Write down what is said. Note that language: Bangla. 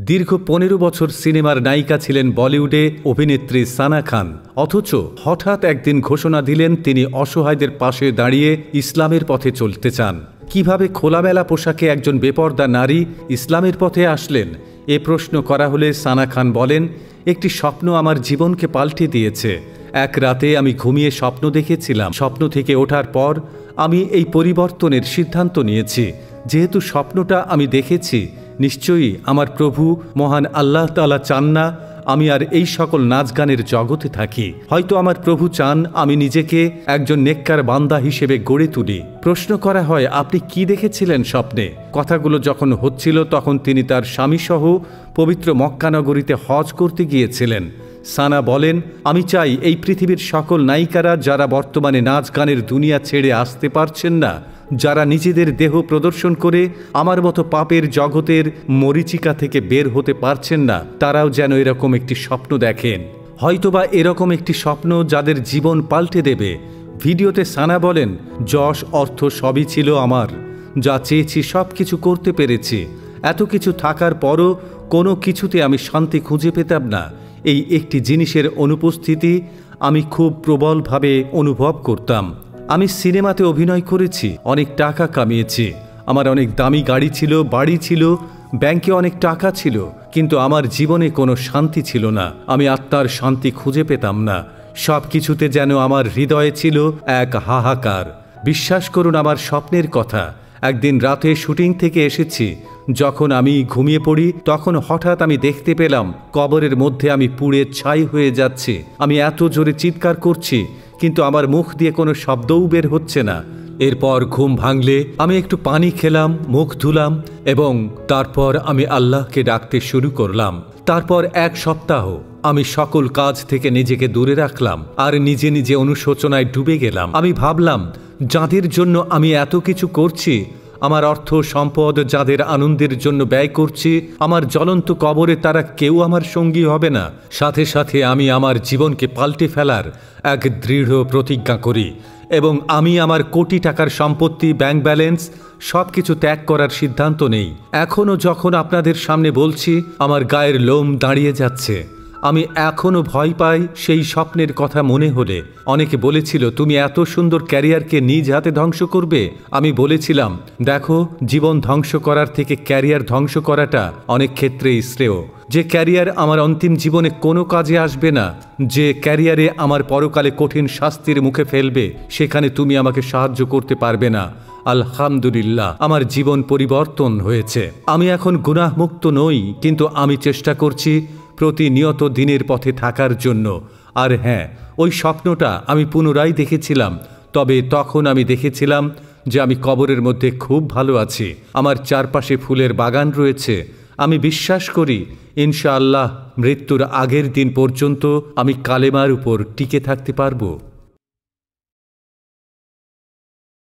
দীর্ঘ ১৫ বছর সিনেমার নায়িকা ছিলেন বলিউডে অভিনেত্রী সানা খান। অথচ হঠাৎ একদিন ঘোষণা দিলেন তিনি অসহায়দের পাশে দাঁড়িয়ে ইসলামের পথে চলতে চান। কিভাবে খোলামেলা পোশাকে একজন বেপরদা নারী ইসলামের পথে আসলেন, এ প্রশ্ন করা হলে সানা খান বলেন, একটি স্বপ্ন আমার জীবনকে পাল্টে দিয়েছে। এক রাতে আমি ঘুমিয়ে স্বপ্ন দেখেছিলাম। স্বপ্ন থেকে ওঠার পর আমি এই পরিবর্তনের সিদ্ধান্ত নিয়েছি। যেহেতু স্বপ্নটা আমি দেখেছি, নিশ্চয়ই আমার প্রভু মহান আল্লাহ তাআলা চান না আমি আর এই সকল নাচ গানের জগতে থাকি। হয়তো আমার প্রভু চান আমি নিজেকে একজন নেককার বান্দা হিসেবে গড়ে তুলি। প্রশ্ন করা হয়, আপনি কি দেখেছিলেন স্বপ্নে? কথাগুলো যখন হচ্ছিল তখন তিনি তার স্বামীসহ পবিত্র মক্কা নগরীতে হজ করতে গিয়েছিলেন। সানা বলেন, আমি চাই এই পৃথিবীর সকল নায়িকারা যারা বর্তমানে নাচ গানের দুনিয়া ছেড়ে আসতে পারছেন না, যারা নিজেদের দেহ প্রদর্শন করে আমার মতো পাপের জগতের মরীচিকা থেকে বের হতে পারছেন না, তারাও যেন এরকম একটি স্বপ্ন দেখেন। হয়তোবা এরকম একটি স্বপ্ন যাদের জীবন পাল্টে দেবে। ভিডিওতে সানা বলেন, যশ অর্থ সবই ছিল আমার, যা চেয়েছি সব কিছু করতে পেরেছি। এত কিছু থাকার পরও কোনো কিছুতে আমি শান্তি খুঁজে পেতাম না। এই একটি জিনিসের অনুপস্থিতি আমি খুব প্রবলভাবে অনুভব করতাম। আমি সিনেমাতে অভিনয় করেছি, অনেক টাকা কামিয়েছি, আমার অনেক দামি গাড়ি ছিল, বাড়ি ছিল, ব্যাংকে অনেক টাকা ছিল, কিন্তু আমার জীবনে কোনো শান্তি ছিল না। আমি আত্মার শান্তি খুঁজে পেতাম না। সব কিছুতে যেন আমার হৃদয়ে ছিল এক হাহাকার। বিশ্বাস করুন আমার স্বপ্নের কথা। একদিন রাতে শুটিং থেকে এসেছি, যখন আমি ঘুমিয়ে পড়ি তখন হঠাৎ আমি দেখতে পেলাম কবরের মধ্যে আমি পুড়ে ছাই হয়ে যাচ্ছি। আমি এত জোরে চিৎকার করছি, কিন্তু আমার মুখ দিয়ে কোনো শব্দও বের হচ্ছে না। এরপর ঘুম ভাঙলে আমি একটু পানি খেলাম, মুখ ধুলাম এবং তারপর আমি আল্লাহকে ডাকতে শুরু করলাম। তারপর এক সপ্তাহ আমি সকল কাজ থেকে নিজেকে দূরে রাখলাম আর নিজে নিজে অনুশোচনায় ডুবে গেলাম। আমি ভাবলাম, যাদের জন্য আমি এত কিছু করছি, আমার অর্থ সম্পদ যাদের আনন্দের জন্য ব্যয় করছি, আমার জ্বলন্ত কবরে তারা কেউ আমার সঙ্গী হবে না। সাথে সাথে আমি আমার জীবনকে পাল্টে ফেলার এক দৃঢ় প্রতিজ্ঞা করি এবং আমি আমার কোটি টাকার সম্পত্তি, ব্যাংক ব্যালেন্স সব কিছু ত্যাগ করার সিদ্ধান্ত নেই। এখনও যখন আপনাদের সামনে বলছি, আমার গায়ের লোম দাঁড়িয়ে যাচ্ছে। আমি এখনও ভয় পাই সেই স্বপ্নের কথা মনে হলে। অনেকে বলেছিল, তুমি এত সুন্দর ক্যারিয়ারকে নিজ হাতে ধ্বংস করবে। আমি বলেছিলাম, দেখো, জীবন ধ্বংস করার থেকে ক্যারিয়ার ধ্বংস করাটা অনেক ক্ষেত্রেই শ্রেয়। যে ক্যারিয়ার আমার অন্তিম জীবনে কোনো কাজে আসবে না, যে ক্যারিয়ারে আমার পরকালে কঠিন শাস্তির মুখে ফেলবে, সেখানে তুমি আমাকে সাহায্য করতে পারবে না। আলহামদুলিল্লাহ, আমার জীবন পরিবর্তন হয়েছে। আমি এখন গুনাহমুক্ত নই, কিন্তু আমি চেষ্টা করছি প্রতিনিয়ত দিনের পথে থাকার জন্য। আর হ্যাঁ, ওই স্বপ্নটা আমি পুনরায় দেখেছিলাম, তবে তখন আমি দেখেছিলাম যে আমি কবরের মধ্যে খুব ভালো আছি। আমার চারপাশে ফুলের বাগান রয়েছে। আমি বিশ্বাস করি ইনশাআল্লাহ মৃত্যুর আগের দিন পর্যন্ত আমি কালেমার উপর টিকে থাকতে পারবো।